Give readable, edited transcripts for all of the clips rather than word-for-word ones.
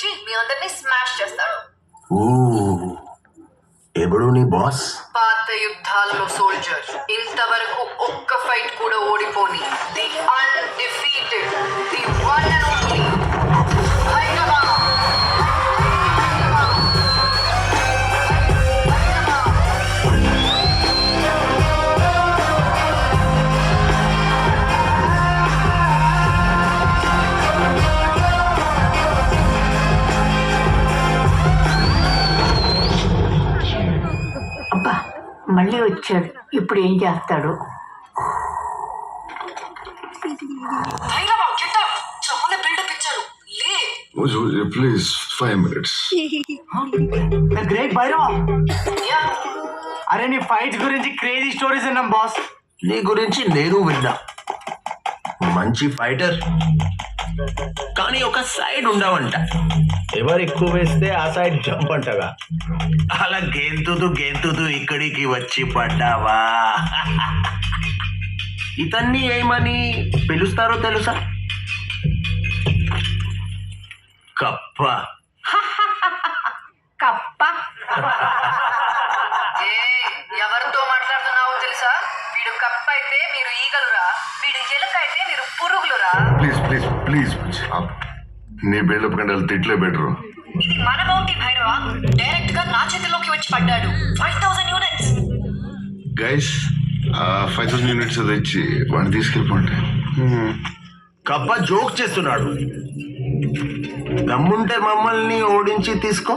వచ్చి మీ అందరినీ స్మాష్ చేస్తాడు. ఎప్పుడు నీ బాస్? పాత యుద్ధాల్లో సోల్జర్, ఇంతవరకు ఒక్క ఫైట్ కూడా ఓడిపోని the undefeated, the one and only Bhairava. అబ్బా మళ్ళీ వచ్చాడు. ఇప్పుడు ఏం చేస్తాడు? భైరవ గెట్ అప్, చాలా బిల్డప్ ఇచ్చారు. లే please 5 minutes. The great Bhairava. యా అరే నీ ఫైట్ గురించి క్రేజీ స్టోరీస్ విన్నాం బాస్. నీ గురించి నేను విన్నా. మంచి ఫైటర్, కానీ ఒక సైడ్ ఉండవంట. ఎవరు ఎక్కువ వేస్తే ఆ సైడ్ జంప్ అంటగా. అలా గెంతుతూ ఇక్కడికి వచ్చి పడ్డావా? ఇతన్ని ఏమని పిలుస్తారో తెలుసా? కప్ప. కప్ప. ఎవరితో మాట్లాడుతున్నావో తెలుసా? వీడు కప్ప అయితే మీరు ఈగలురా, వీడు ఎలుక అయితే మీరు పురుగులురా. ప్లీజ్ నీ బిల్డప్ కంటే తిట్లే బెటరు. ఇది మన బౌంటీ భైరవ, డైరెక్ట్ గా నా చేతిలోకి వచ్చి పడ్డాడు. 5000 యూనిట్స్. గైస్ 5000 units అది ఇచ్చి వాడిని తీసుకెళ్ళిపోండి. కప్ప జోక్ చేస్తున్నాడు. దమ్ముంటే మమ్మల్ని ఓడించి తీసుకో.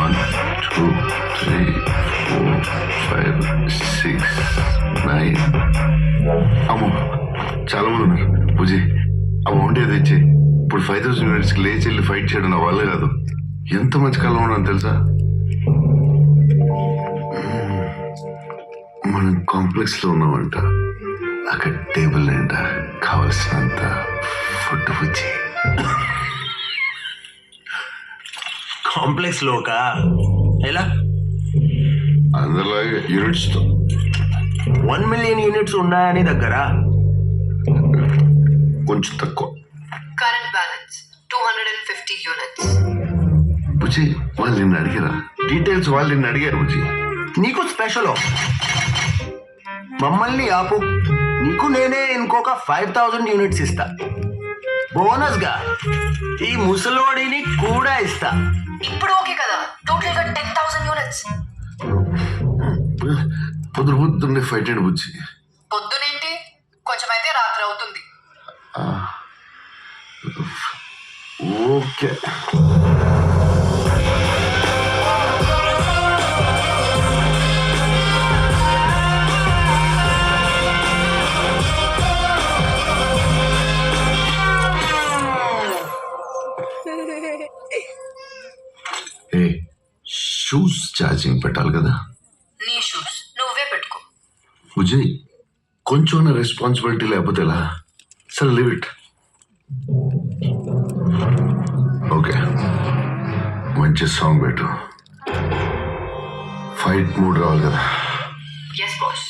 One, 2, 3, 4, 5, 6, 9. అమ్మో చాలా మంది ఉన్నారు. పూజీ ఆ బౌంటీ అది ఇచ్చి ఇప్పుడు 5000 units లేచి వెళ్ళి ఫైట్ చేయడం నా వల్ల కాదు. ఎంత మంచి కాలం ఉన్నాను తెలుసా? మనం కాంప్లెక్స్ లో ఉన్నామంట. అక్కడ టేబుల్ నిండా కావలసినంత ఫుడ్ వచ్చి కాంప్లెక్స్ లోకా? ఎలా? అందరిలాగే యూనిట్స్ తో 1 million units ఉన్నాయని దగ్గర. కొంచెం తక్కువ. Current balance 250 units. బుజ్జి వాళ్ళు నిన్ను అడిగారా? డీటెయిల్స్ వాళ్ళు నిన్ను అడిగారు బుజ్జి. నీకు స్పెషల్. మమ్మల్ని ఆపు, నీకు నేనే ఇంకొక 5000 units ఇస్తా. బోనస్ గా ఈ ముసలోడిని కూడా ఇస్తా. ఇప్పుడు ఓకే కదా? టోటల్ గా 10,000 యూనిట్స్. పొద్దున్నే ఫైట్ అండి బుజ్జి. పొద్దునేంటి, కొంచెం అయితే రాత్రి అవుతుంది. ఓకే షూస్ ఛార్జింగ్ పెట్టాలి కదా? నీ షూస్ నువ్వే పెట్టుకో. బుజ్జి కొంచెం రెస్పాన్సిబిలిటీ లేకపోతే ఎలా? సరే లీవ్ ఇట్. ఓకే మంచి సాంగ్ పెట్టు. ఫైట్ మూడ్ రావాలి కదా? Yes boss.